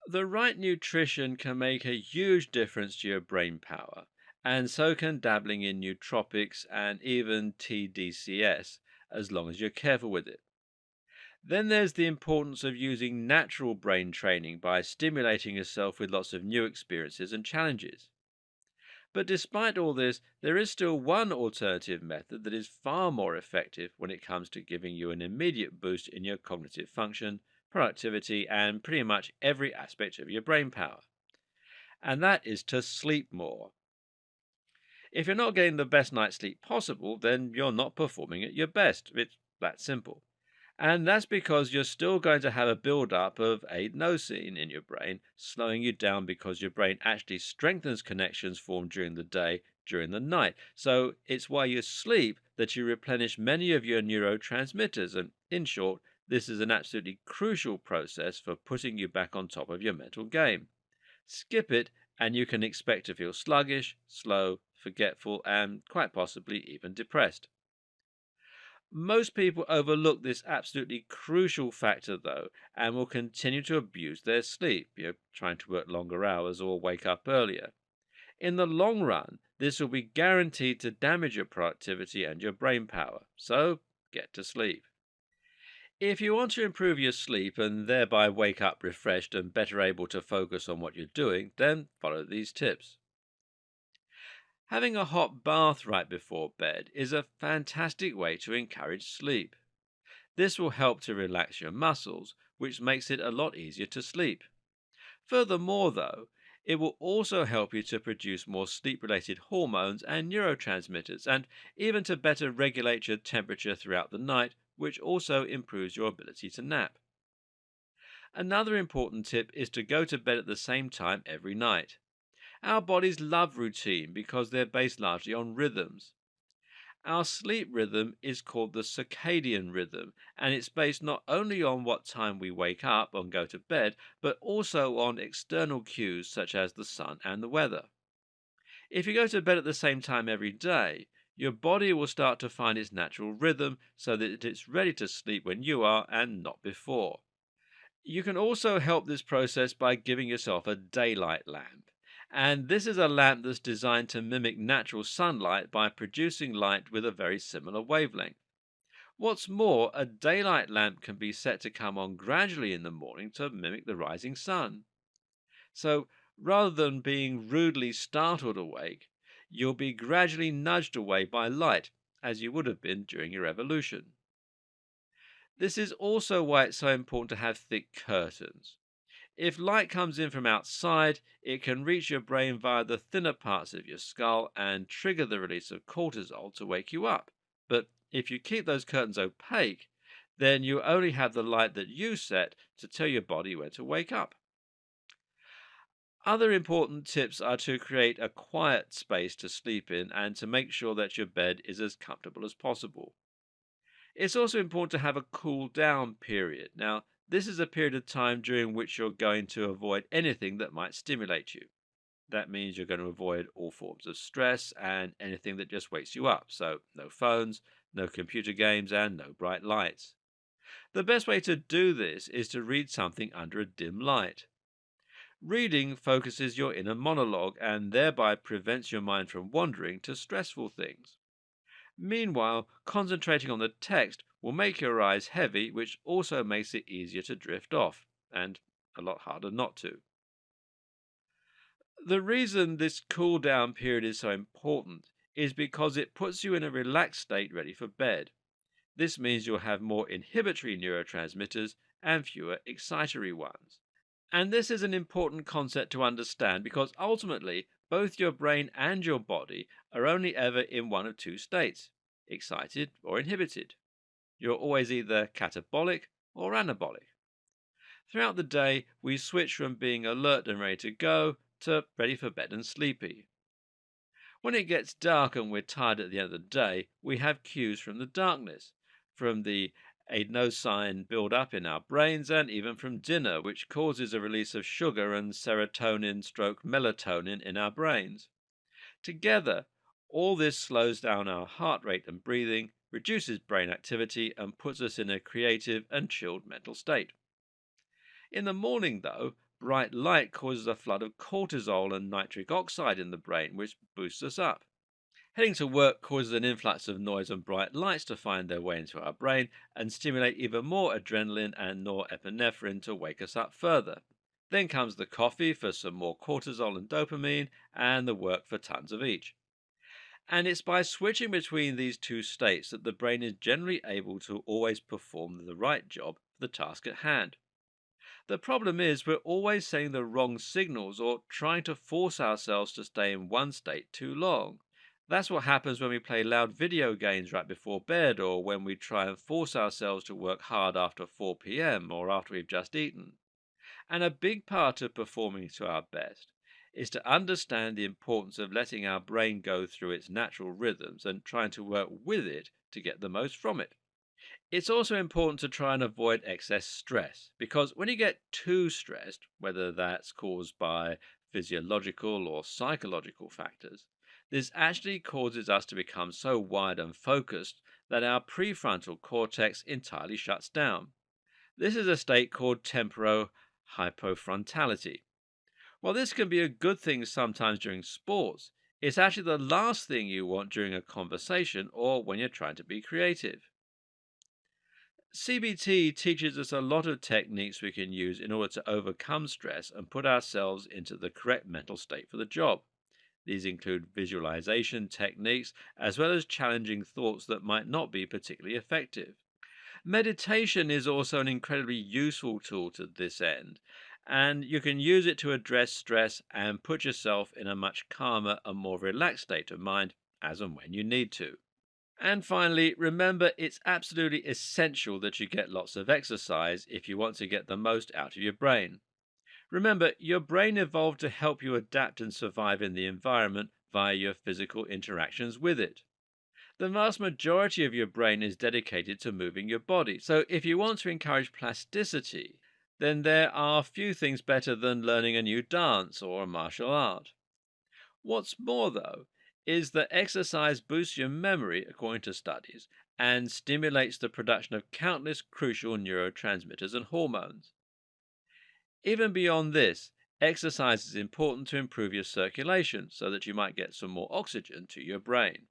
The right nutrition can make a huge difference to your brain power, and so can dabbling in nootropics and even TDCS, as long as you're careful with it. Then there's the importance of using natural brain training by stimulating yourself with lots of new experiences and challenges. But despite all this, there is still one alternative method that is far more effective when it comes to giving you an immediate boost in your cognitive function, productivity, and pretty much every aspect of your brain power. And that is to sleep more. If you're not getting the best night's sleep possible, then you're not performing at your best. It's that simple. And that's because you're still going to have a build-up of adenosine in your brain, slowing you down because your brain actually strengthens connections formed during the day during the night. So it's while you sleep that you replenish many of your neurotransmitters. And in short, this is an absolutely crucial process for putting you back on top of your mental game. Skip it, and you can expect to feel sluggish, slow, forgetful, and quite possibly even depressed. Most people overlook this absolutely crucial factor, though, and will continue to abuse their sleep, trying to work longer hours or wake up earlier. In the long run, this will be guaranteed to damage your productivity and your brain power. So, get to sleep. If you want to improve your sleep and thereby wake up refreshed and better able to focus on what you're doing, then follow these tips. Having a hot bath right before bed is a fantastic way to encourage sleep. This will help to relax your muscles, which makes it a lot easier to sleep. Furthermore, though, it will also help you to produce more sleep related hormones and neurotransmitters, and even to better regulate your temperature throughout the night, which also improves your ability to nap. Another important tip is to go to bed at the same time every night. Our bodies love routine because they're based largely on rhythms. Our sleep rhythm is called the circadian rhythm, and it's based not only on what time we wake up and go to bed, but also on external cues such as the sun and the weather. If you go to bed at the same time every day, your body will start to find its natural rhythm so that it's ready to sleep when you are and not before. You can also help this process by giving yourself a daylight lamp. And this is a lamp that's designed to mimic natural sunlight by producing light with a very similar wavelength. What's more, a daylight lamp can be set to come on gradually in the morning to mimic the rising sun. So, rather than being rudely startled awake, you'll be gradually nudged away by light, as you would have been during your evolution. This is also why it's so important to have thick curtains. If light comes in from outside, it can reach your brain via the thinner parts of your skull and trigger the release of cortisol to wake you up. But if you keep those curtains opaque, then you only have the light that you set to tell your body when to wake up. Other important tips are to create a quiet space to sleep in and to make sure that your bed is as comfortable as possible. It's also important to have a cool down period. Now, this is a period of time during which you're going to avoid anything that might stimulate you. That means you're going to avoid all forms of stress and anything that just wakes you up. So, no phones, no computer games, and no bright lights. The best way to do this is to read something under a dim light. Reading focuses your inner monologue and thereby prevents your mind from wandering to stressful things. Meanwhile, concentrating on the text will make your eyes heavy, which also makes it easier to drift off, and a lot harder not to. The reason this cool down period is so important is because it puts you in a relaxed state ready for bed. This means you'll have more inhibitory neurotransmitters and fewer excitatory ones. And this is an important concept to understand because ultimately, both your brain and your body are only ever in one of two states, excited or inhibited. You're always either catabolic or anabolic. Throughout the day, we switch from being alert and ready to go to ready for bed and sleepy. When it gets dark and we're tired at the end of the day, we have cues from the darkness, from the adenosine build up in our brains, and even from dinner, which causes a release of sugar and serotonin stroke melatonin in our brains. Together, all this slows down our heart rate and breathing, reduces brain activity, and puts us in a creative and chilled mental state. In the morning, though, Bright light causes a flood of cortisol and nitric oxide in the brain, which boosts us up. Heading to work causes an influx of noise and bright lights to find their way into our brain and stimulate even more adrenaline and norepinephrine to wake us up further. Then comes the coffee for some more cortisol and dopamine, and the work for tons of each. And it's by switching between these two states that the brain is generally able to always perform the right job for the task at hand. The problem is we're always sending the wrong signals or trying to force ourselves to stay in one state too long. That's what happens when we play loud video games right before bed, or when we try and force ourselves to work hard after 4 p.m. or after we've just eaten. And a big part of performing to our best is to understand the importance of letting our brain go through its natural rhythms and trying to work with it to get the most from it. It's also important to try and avoid excess stress because when you get too stressed, whether that's caused by physiological or psychological factors, this actually causes us to become so wired and focused that our prefrontal cortex entirely shuts down. This is a state called temporo hypofrontality. While this can be a good thing sometimes during sports, it's actually the last thing you want during a conversation or when you're trying to be creative. CBT teaches us a lot of techniques we can use in order to overcome stress and put ourselves into the correct mental state for the job. These include visualization techniques as well as challenging thoughts that might not be particularly effective. Meditation is also an incredibly useful tool to this end, and you can use it to address stress and put yourself in a much calmer and more relaxed state of mind as and when you need to. And finally, remember it's absolutely essential that you get lots of exercise if you want to get the most out of your brain. Remember, your brain evolved to help you adapt and survive in the environment via your physical interactions with it. The vast majority of your brain is dedicated to moving your body. So, if you want to encourage plasticity, then there are few things better than learning a new dance or a martial art. What's more, though, is that exercise boosts your memory, according to studies, and stimulates the production of countless crucial neurotransmitters and hormones. Even beyond this, exercise is important to improve your circulation so that you might get some more oxygen to your brain.